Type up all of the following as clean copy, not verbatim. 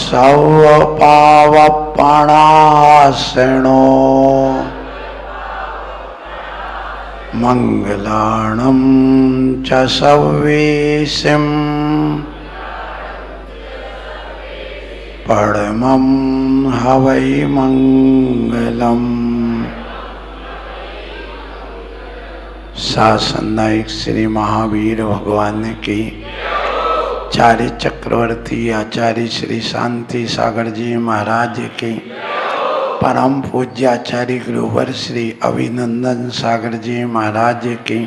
सवपावपणासिनो मंगलाणं च सव्वेशिं परमं हवै मंगलम्। शासननायक श्री महावीर भगवान की, आचार्य चक्रवर्ती आचार्य श्री शांति सागर जी महाराज की, परम पूज्य आचार्य गुरुवर श्री अभिनंदन सागर जी महाराज की,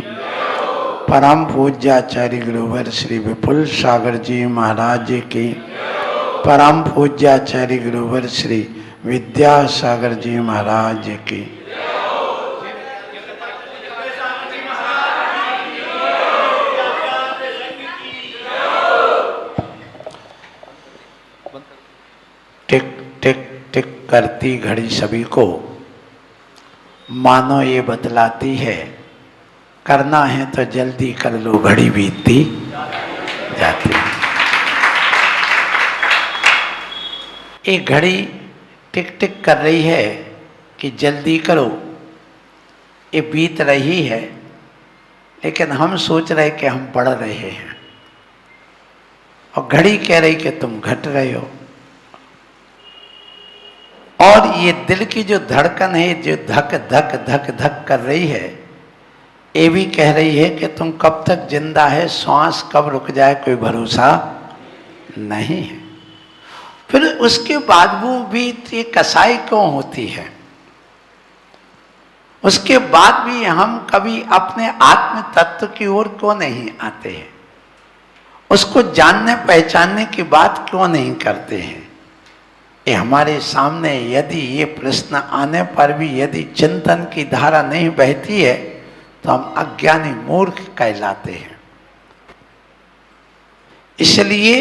परम पूज्य आचार्य गुरुवर श्री विपुल सागर जी महाराज की, परम पूज्य आचार्य गुरुवर श्री विद्यासागर जी महाराज की। टिक टिक टिक करती घड़ी सभी को मानो ये बतलाती है, करना है तो जल्दी कर लो, घड़ी बीतती जाती है। ये घड़ी टिक टिक कर रही है कि जल्दी करो, ये बीत रही है, लेकिन हम सोच रहे कि हम बढ़ रहे हैं और घड़ी कह रही कि तुम घट रहे हो। और ये दिल की जो धड़कन है, जो धक धक धक धक कर रही है, ये भी कह रही है कि तुम कब तक जिंदा है, श्वास कब रुक जाए कोई भरोसा नहीं है। फिर उसके बाद वो भी ये कसाई क्यों होती है? उसके बाद भी हम कभी अपने आत्म तत्व की ओर क्यों नहीं आते हैं? उसको जानने पहचानने की बात क्यों नहीं करते हैं? ये हमारे सामने यदि ये प्रश्न आने पर भी यदि चिंतन की धारा नहीं बहती है तो हम अज्ञानी मूर्ख कहलाते हैं। इसलिए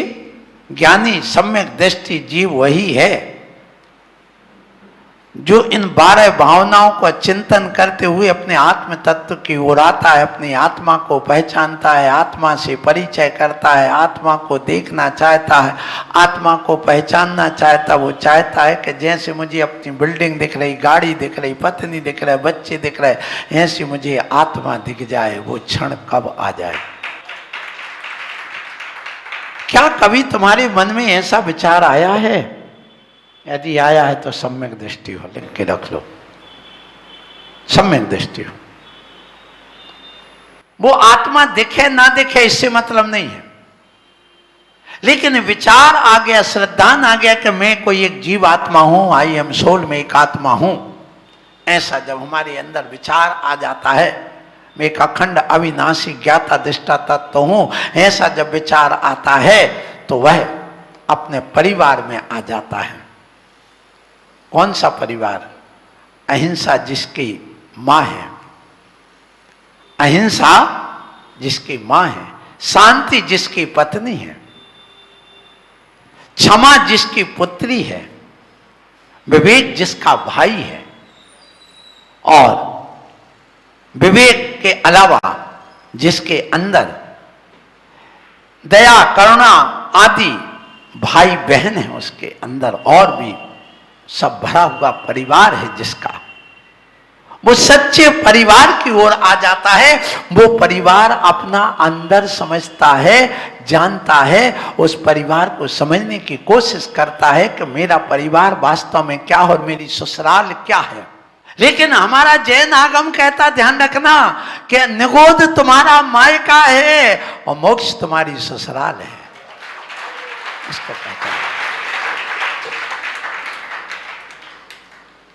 ज्ञानी सम्यक दृष्टि जीव वही है जो इन 12 भावनाओं को चिंतन करते हुए अपने आत्म तत्व की ओर आता है, अपनी आत्मा को पहचानता है, आत्मा से परिचय करता है, आत्मा को देखना चाहता है, आत्मा को पहचानना चाहता। वो चाहता है कि जैसे मुझे अपनी बिल्डिंग दिख रही, गाड़ी दिख रही, पत्नी दिख रही, बच्चे दिख रहे, ऐसी मुझे आत्मा दिख जाए। वो क्षण कब आ जाए? क्या कभी तुम्हारे मन में ऐसा विचार आया है? यदि आया है तो सम्यक दृष्टि हो, लिख के रख लो, सम्यक दृष्टि हो। वो आत्मा दिखे ना दिखे इससे मतलब नहीं है, लेकिन विचार आ गया, श्रद्धान आ गया कि मैं कोई एक जीव आत्मा हूं, आई एम सोल, में एक आत्मा हूं। ऐसा जब हमारे अंदर विचार आ जाता है, मैं एक अखंड अविनाशी ज्ञाता दृष्टा तत्व हूं, ऐसा जब विचार आता है तो वह अपने परिवार में आ जाता है। कौन सा परिवार? अहिंसा जिसकी मां है, अहिंसा जिसकी मां है, शांति जिसकी पत्नी है, क्षमा जिसकी पुत्री है, विवेक जिसका भाई है, और विवेक के अलावा जिसके अंदर दया करुणा आदि भाई बहन है, उसके अंदर और भी सब भरा हुआ परिवार है जिसका, वो सच्चे परिवार की ओर आ जाता है। वो परिवार अपना अंदर समझता है, जानता है, उस परिवार को समझने की कोशिश करता है कि मेरा परिवार वास्तव में क्या और मेरी ससुराल क्या है। लेकिन हमारा जैन आगम कहता, ध्यान रखना, कि निगोद तुम्हारा मायका है और मोक्ष तुम्हारी ससुराल है। इसको कहता है,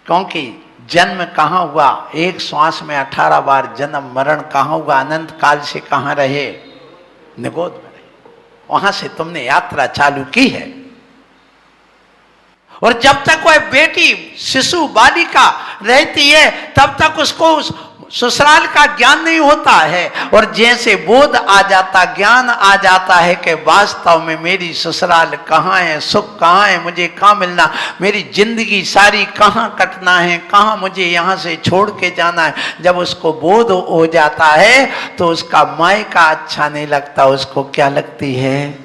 क्योंकि जन्म कहाँ हुआ? एक श्वास में 18 बार जन्म, मरण कहाँ हुआ? अनंत काल से कहाँ रहे? निगोद में रहे। वहां से तुमने यात्रा चालू की है। और जब तक वह बेटी शिशु बालिका रहती है तब तक उसको उस ससुराल का ज्ञान नहीं होता है। और जैसे बोध आ जाता, ज्ञान आ जाता है कि वास्तव में मेरी ससुराल कहाँ है, सुख कहाँ है, मुझे कहाँ मिलना, मेरी जिंदगी सारी कहाँ कटना है, कहाँ मुझे यहाँ से छोड़ के जाना है, जब उसको बोध हो जाता है तो उसका मायका अच्छा नहीं लगता, उसको क्या लगती है?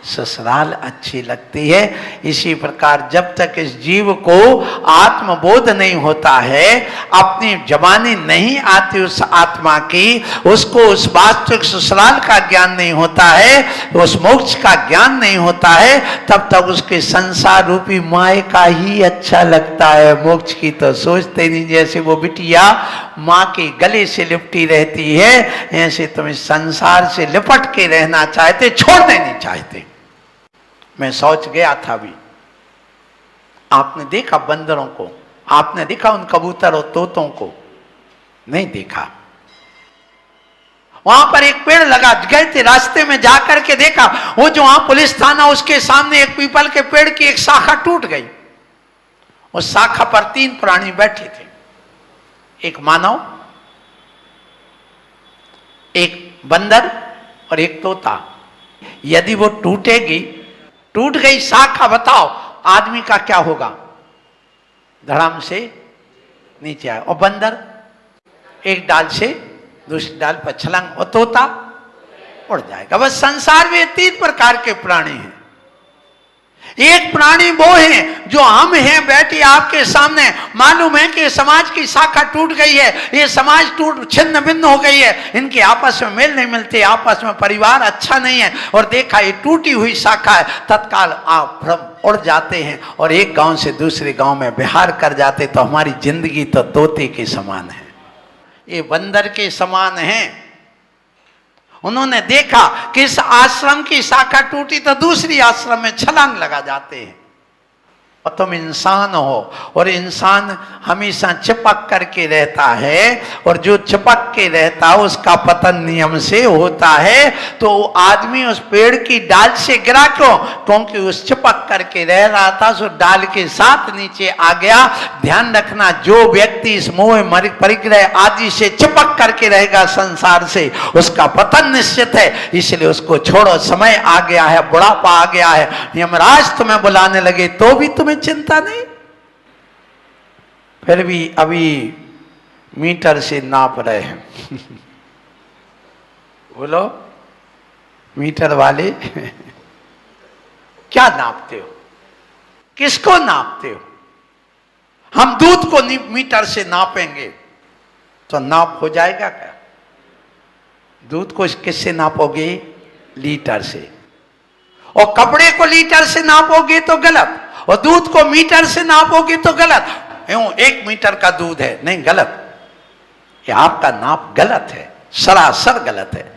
ससुराल अच्छी लगती है। इसी प्रकार जब तक इस जीव को आत्मबोध नहीं होता है, अपनी जवानी नहीं आती उस आत्मा की, उसको उस वास्तविक ससुराल का ज्ञान नहीं होता है, उस मोक्ष का ज्ञान नहीं होता है, तब तक उसके संसार रूपी माए का ही अच्छा लगता है। मोक्ष की तो सोचते नहीं। जैसे वो बिटिया माँ के गले से लिपटी रहती है, ऐसे तुम इस संसार से लिपट के रहना चाहते, छोड़ने नहीं चाहते। मैं सोच गया था अभी, आपने देखा बंदरों को, आपने देखा उन कबूतर और तोतों को? नहीं देखा। वहां पर एक पेड़ लगा, गए थे रास्ते में जाकर के देखा, वो जो वहां पुलिस थाना उसके सामने एक पीपल के पेड़ की एक शाखा टूट गई। उस शाखा पर 3 प्राणी बैठे थे, एक मानव, एक बंदर और एक तोता। यदि वो टूटेगी, टूट गई शाखा, बताओ आदमी का क्या होगा? धड़ाम से नीचे आए। और बंदर एक डाल से दूसरी डाल पर छलांग, और तोता उड़ जाएगा। बस संसार में 3 प्रकार के प्राणी हैं। एक प्राणी वो है जो हम हैं, बैठे आपके सामने, मालूम है कि समाज की शाखा टूट गई है, ये समाज टूट छिन्न भिन्न हो गई है, इनके आपस में मेल नहीं मिलते, आपस में परिवार अच्छा नहीं है, और देखा ये टूटी हुई शाखा है, तत्काल आप भ्रम उड़ जाते हैं और एक गांव से दूसरे गांव में विहार कर जाते। तो हमारी जिंदगी तो तोते के समान है, ये बंदर के समान है। उन्होंने देखा कि इस आश्रम की शाखा टूटी तो दूसरी आश्रम में छलांग लगा जाते हैं। और तुम इंसान हो, और इंसान हमेशा चिपक करके रहता है, और जो चिपक के रहता है उसका पतन नियम से होता है। तो आदमी उस पेड़ की डाल से गिरा क्यों? क्योंकि उस चिपक करके रह रहा था, सो डाल के साथ नीचे आ गया। ध्यान रखना, जो व्यक्ति इस मोह परिग्रह आदि से चिपक करके रहेगा संसार से, उसका पतन निश्चित है। इसलिए उसको छोड़ो, समय आ गया है, बुढ़ापा आ गया है, यमराज तुम्हें बुलाने लगे तो भी तुम्हें चिंता नहीं। फिर भी अभी मीटर से नाप रहे हैं। बोलो मीटर वाले, क्या नापते हो? किसको नापते हो? हम दूध को मीटर से नापेंगे तो नाप हो जाएगा क्या? दूध को किससे नापोगे? लीटर से। और कपड़े को लीटर से नापोगे तो गलत, और दूध को मीटर से नापोगे तो गलत। 1 मीटर का दूध है, नहीं, गलत, ये आपका नाप गलत है, सरासर गलत है।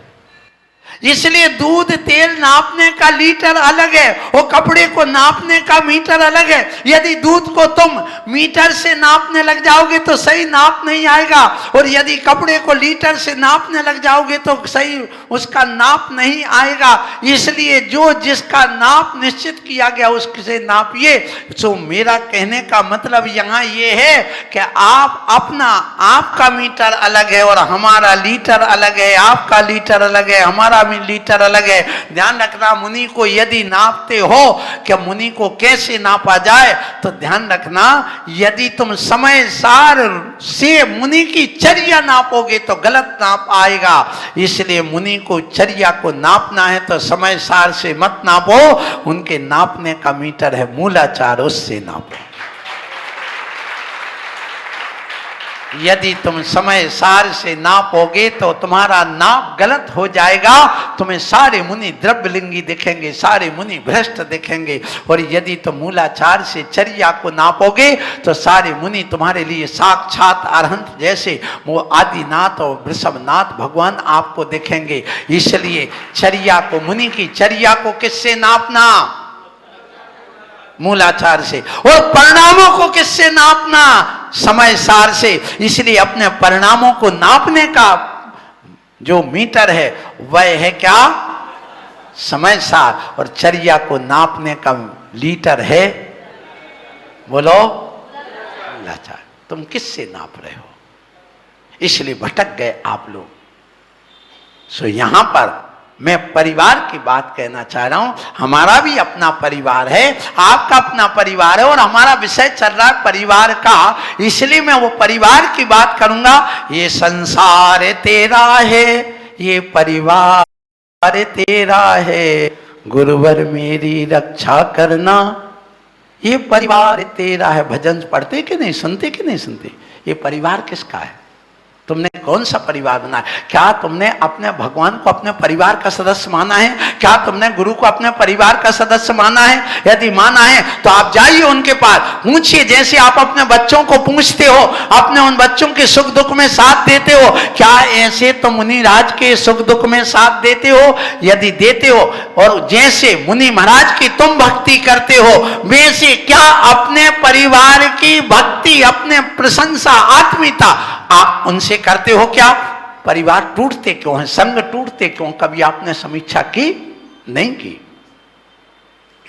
इसलिए दूध तेल नापने का लीटर अलग है, और कपड़े को नापने का मीटर अलग है। यदि दूध को तुम मीटर से नापने लग जाओगे तो सही नाप नहीं आएगा, और यदि कपड़े को लीटर से नापने लग जाओगे तो सही उसका नाप नहीं आएगा। इसलिए जो जिसका नाप निश्चित किया गया उससे नापिए। तो मेरा कहने का मतलब यहाँ ये है कि आप अपना, आपका मीटर अलग है और हमारा लीटर अलग है, आपका लीटर अलग है, हमारा लीटर अलग है। ध्यान रखना, मुनि को यदि नापते हो कि मुनि को कैसे नापा जाए, तो ध्यान रखना, यदि तुम समय सार से मुनि की चर्या नापोगे तो गलत नाप आएगा। इसलिए मुनि को चर्या को नापना है तो समय सार से मत नापो, उनके नापने का मीटर है मूलाचार, उससे नापो। यदि तुम समय सार से नापोगे तो तुम्हारा नाप गलत हो जाएगा, तुम्हें सारे मुनि द्रव्यलिंगी दिखेंगे, सारे मुनि भ्रष्ट दिखेंगे। और यदि तुम मूलाचार से चर्या को नापोगे तो सारे मुनि तुम्हारे लिए साक्षात अरहंत जैसे वो आदिनाथ और वृषभनाथ भगवान आपको दिखेंगे। इसलिए चर्या को, मुनि की चर्या को किससे नापना? मूलाचार से। और परिणामों को किससे नापना? समय सार से। इसलिए अपने परिणामों को नापने का जो मीटर है वह है क्या? समय सार। और चर्या को नापने का लीटर है, बोलो, मूलाचार। तुम किससे नाप रहे हो? इसलिए भटक गए आप लोग। सो यहां पर मैं परिवार की बात कहना चाह रहा हूं। हमारा भी अपना परिवार है, आपका अपना परिवार है, और हमारा विषय चल रहा है परिवार का। इसलिए मैं वो परिवार की बात करूंगा। ये संसार तेरा है, ये परिवार तेरा है, गुरुवर मेरी रक्षा करना, ये परिवार तेरा है। भजन पढ़ते कि नहीं, सुनते कि नहीं सुनते? ये परिवार किसका है? तुमने कौन सा परिवार बनाया? क्या तुमने अपने भगवान को अपने परिवार का सदस्य माना है? क्या तुमने गुरु को अपने परिवार का सदस्य माना है? यदि माना है तो आप जाइए उनके पास, पूछिए, जैसे आप अपने बच्चों को पूछते हो, अपने उन बच्चों के सुख दुख में साथ देते हो, क्या ऐसे तुम मुनि राज के सुख दुख में साथ देते हो? यदि देते हो, और जैसे मुनि महाराज की तुम भक्ति करते हो, वैसे क्या अपने परिवार की भक्ति, अपने प्रशंसा, आत्मीयता आप उनसे करते हो क्या? परिवार टूटते क्यों हैं, संग टूटते क्यों, कभी आपने समीक्षा की? नहीं की।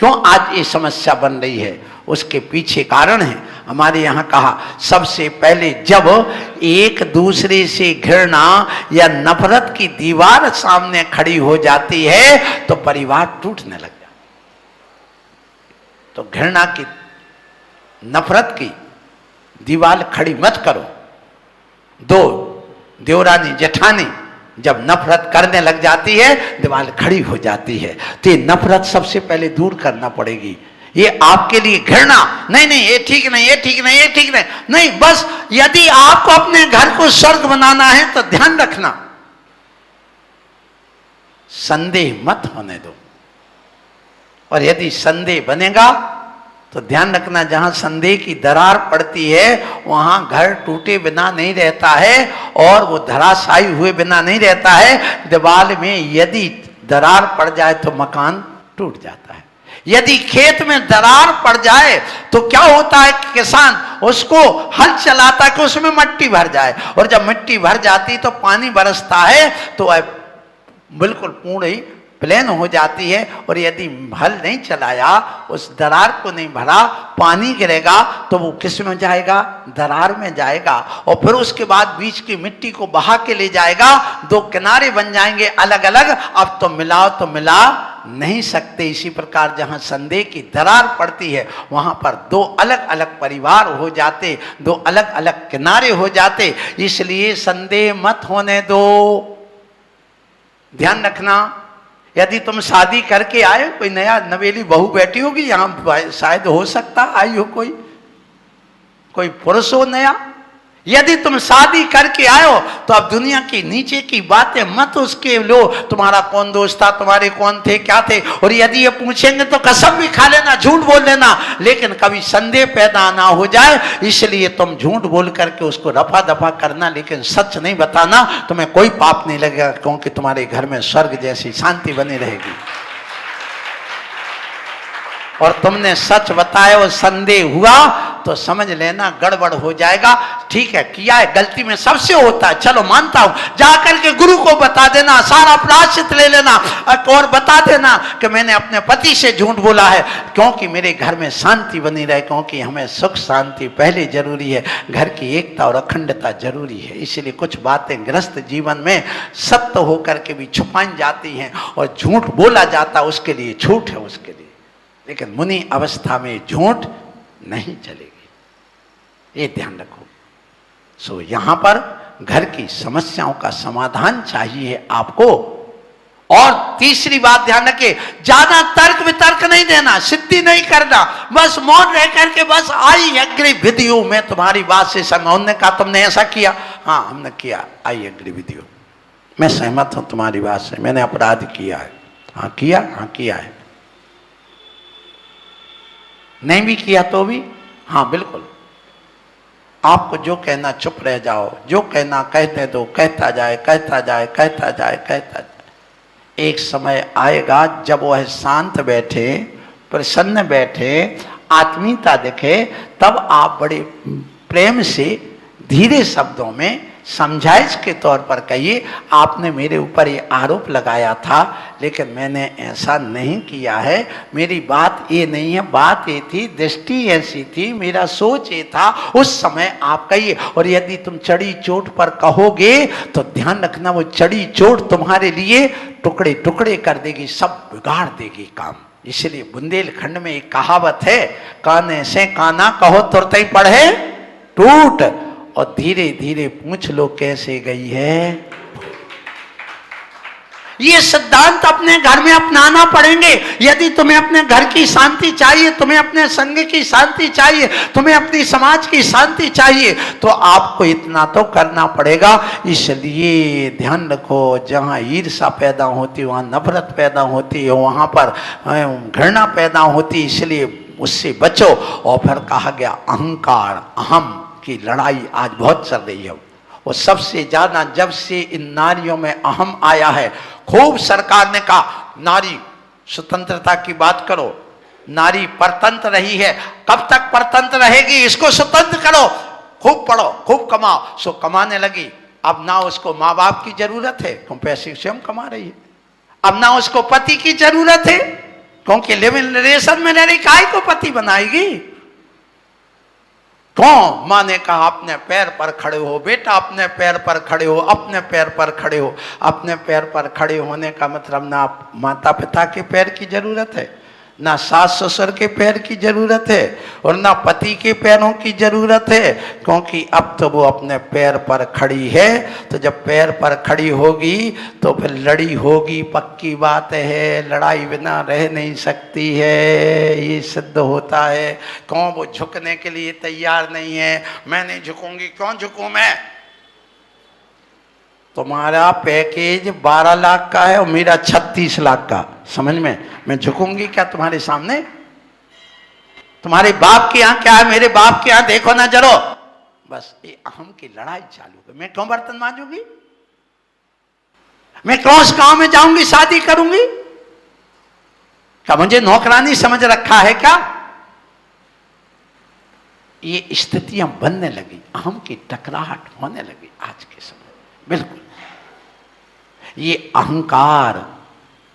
क्यों आज ये समस्या बन रही है? उसके पीछे कारण है। हमारे यहां कहा, सबसे पहले जब एक दूसरे से घृणा या नफरत की दीवार सामने खड़ी हो जाती है तो परिवार टूटने लग जाता। तो घृणा की, नफरत की दीवार खड़ी मत करो। दो देवरानी जेठानी जब नफरत करने लग जाती है, दीवार खड़ी हो जाती है। तो ये नफरत सबसे पहले दूर करना पड़ेगी। ये आपके लिए घृणा नहीं, नहीं ये ठीक नहीं, ये ठीक नहीं, ये ठीक नहीं, नहीं। बस यदि आपको अपने घर को स्वर्ग बनाना है तो ध्यान रखना, संदेह मत होने दो। और यदि संदेह बनेगा तो ध्यान रखना, जहां संदेह की दरार पड़ती है वहां घर टूटे बिना नहीं रहता है, और वो धराशायी हुए बिना नहीं रहता है। दीवार में यदि दरार पड़ जाए तो मकान टूट जाता है। यदि खेत में दरार पड़ जाए तो क्या होता है, किसान उसको हल चलाता है कि उसमें मिट्टी भर जाए, और जब मिट्टी भर जाती तो पानी बरसता है तो बिल्कुल पूर्ण ही प्लेन हो जाती है। और यदि हल नहीं चलाया, उस दरार को नहीं भरा, पानी गिरेगा तो वो किस में जाएगा? दरार में जाएगा, और फिर उसके बाद बीच की मिट्टी को बहा के ले जाएगा। दो किनारे बन जाएंगे अलग अलग, अब तो मिलाओ तो मिला नहीं सकते। इसी प्रकार जहां संदेह की दरार पड़ती है वहां पर दो अलग अलग परिवार हो जाते, दो अलग अलग किनारे हो जाते। इसलिए संदेह मत होने दो। ध्यान रखना, यदि तुम शादी करके आए, कोई नया नवेली बहू बैठी होगी यहां, शायद हो सकता आई हो कोई पुरुष हो नया, यदि तुम शादी करके आए हो तो अब दुनिया की नीचे की बातें मत उसके लो, तुम्हारा कौन दोस्त था, तुम्हारे कौन थे, क्या थे। और यदि ये पूछेंगे तो कसम भी खा लेना, झूठ बोल लेना, लेकिन कभी संदेह पैदा ना हो जाए, इसलिए तुम झूठ बोल करके उसको रफा दफा करना, लेकिन सच नहीं बताना। तुम्हें कोई पाप नहीं लगेगा, क्योंकि तुम्हारे घर में स्वर्ग जैसी शांति बनी रहेगी। और तुमने सच बताया और संदेह हुआ तो समझ लेना गड़बड़ हो जाएगा। ठीक है, किया है, गलती में सबसे होता है, चलो मानता हूं, जाकर के गुरु को बता देना, सारा प्रायश्चित ले लेना और बता देना कि मैंने अपने पति से झूठ बोला है, क्योंकि मेरे घर में शांति बनी रहे, क्योंकि हमें सुख शांति पहले जरूरी है, घर की एकता और अखंडता जरूरी है। इसलिए कुछ बातें गृहस्थ जीवन में सत्य होकर के भी छुपाई जाती हैं और झूठ बोला जाता, उसके लिए छूट है उसके लिए, लेकिन मुनि अवस्था में झूठ नहीं चलेगी, ये ध्यान रखो। सो यहां पर घर की समस्याओं का समाधान चाहिए आपको। और तीसरी बात ध्यान रखिए, ज्यादा तर्क वितर्क नहीं देना, सिद्धि नहीं करना, बस मौन रह करके बस आई एग्री विद यू, मैं तुम्हारी बात से सहमत। ने कहा तुमने ऐसा किया, हाँ हमने किया, आई एग्री विद यू, मैं सहमत हूं तुम्हारी बात से, मैंने अपराध किया है, हाँ किया, हाँ किया है। नहीं भी किया तो भी हाँ बिल्कुल, आपको जो कहना चुप रह जाओ, जो कहना कहते दो, कहता जाए कहता जाए कहता जाए कहता जाए। एक समय आएगा जब वह शांत बैठे, प्रसन्न बैठे, आत्मीयता दिखे, तब आप बड़े प्रेम से धीरे शब्दों में समझाइश के तौर पर कहिए, आपने मेरे ऊपर ये आरोप लगाया था लेकिन मैंने ऐसा नहीं किया है, मेरी बात ये नहीं है, बात ये थी, दृष्टि ऐसी थी, मेरा सोच ये था, उस समय आप कहिए। और यदि तुम चढ़ी चोट पर कहोगे तो ध्यान रखना वो चढ़ी चोट तुम्हारे लिए टुकड़े टुकड़े कर देगी, सब बिगाड़ देगी काम। इसलिए बुंदेलखंड में एक कहावत है, काने से काना कहो तुरते ही पढ़े टूट, और धीरे धीरे पूछ लो कैसे गई है। ये सिद्धांत अपने घर में अपनाना पड़ेंगे। यदि तुम्हें अपने घर की शांति चाहिए, तुम्हें अपने संघ की शांति चाहिए, तुम्हें अपनी समाज की शांति चाहिए, तो आपको इतना तो करना पड़ेगा। इसलिए ध्यान रखो, जहाँ ईर्ष्या पैदा होती है वहाँ नफरत पैदा होती है, वहाँ पर घृणा पैदा होती है, इसलिए उससे बचो। और फिर कहा गया अहंकार अहम की लड़ाई आज बहुत चल रही है। और सबसे ज्यादा जब से इन नारियों में अहम आया है, खूब सरकार ने कहा नारी स्वतंत्रता की बात करो, नारी परतंत्र रही है, कब तक परतंत्र रहेगी, इसको स्वतंत्र करो, खूब पढ़ो खूब कमाओ। सो कमाने लगी। अब ना उसको माँ बाप की जरूरत है क्योंकि पैसे स्वयं कमा रही है। अब ना उसको पति की जरूरत है क्योंकि लिव इन रिलेशन में रह रही, काहे को पति बनाएगी। कौन? माँ ने कहा अपने पैर पर खड़े हो बेटा, अपने पैर पर खड़े हो, अपने पैर पर खड़े हो। अपने पैर पर खड़े होने का मतलब ना माता पिता के पैर की जरूरत है, ना सास ससुर के पैर की जरूरत है, और ना पति के पैरों की जरूरत है, क्योंकि अब तो वो अपने पैर पर खड़ी है। तो जब पैर पर खड़ी होगी तो फिर लड़ी होगी, पक्की बात है, लड़ाई बिना रह नहीं सकती है, ये सिद्ध होता है। क्यों? वो झुकने के लिए तैयार नहीं है। मैं नहीं झुकूंगी, क्यों झुकूं मैं? तुम्हारा पैकेज 12 लाख का है और मेरा 36 लाख का, समझ में? मैं झुकूंगी क्या तुम्हारे सामने? तुम्हारे बाप के यहाँ क्या है, मेरे बाप के यहाँ देखो ना जरो। बस ये अहम की लड़ाई चालू है। मैं क्यों बर्तन मांजूंगी? मैं क्यों उस गांव में जाऊंगी, शादी करूंगी? क्या मुझे नौकरानी समझ रखा है क्या? ये स्थितियां बनने लगी, अहम की टकराहट होने लगी आज के समय। बिल्कुल ये अहंकार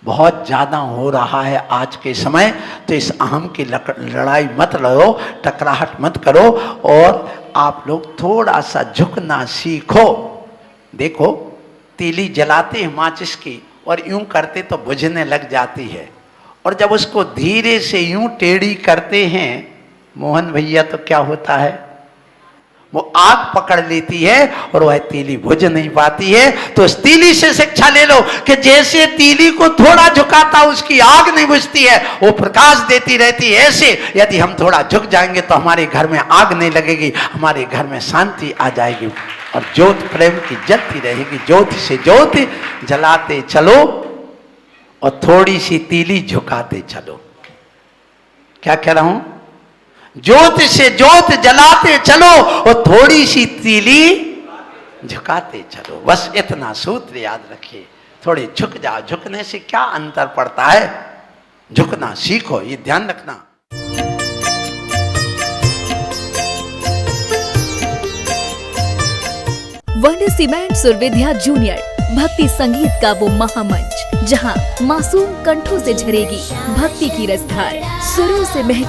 बहुत ज्यादा हो रहा है आज के समय। तो इस अहम की लड़ाई मत लड़ो, टकराहट मत करो, और आप लोग थोड़ा सा झुकना सीखो। देखो तीली जलाते हैं माचिस की और यूं करते तो बुझने लग जाती है, और जब उसको धीरे से यूं टेढ़ी करते हैं मोहन भैया तो क्या होता है, वो आग पकड़ लेती है और वह तीली बुझ नहीं पाती है। तो उस तीली से शिक्षा ले लो कि जैसे तीली को थोड़ा झुकाता उसकी आग नहीं बुझती है, वो प्रकाश देती रहती है। ऐसे यदि हम थोड़ा झुक जाएंगे तो हमारे घर में आग नहीं लगेगी, हमारे घर में शांति आ जाएगी और ज्योत प्रेम की जलती रहेगी। ज्योति से ज्योति जलाते चलो और थोड़ी सी तीली झुकाते चलो। क्या कह रहा हूं? ज्योत से ज्योत जलाते चलो और थोड़ी सी तीली झुकाते चलो। बस इतना सूत्र याद रखिए। थोड़े झुक जाओ, झुकने से क्या अंतर पड़ता है, झुकना सीखो, ये ध्यान रखना। वंडर सीमेंट सुरविद्या जूनियर भक्ति संगीत का वो महामंच, जहां मासूम कंठों से झरेगी भक्ति की रसधार, सुरों से महके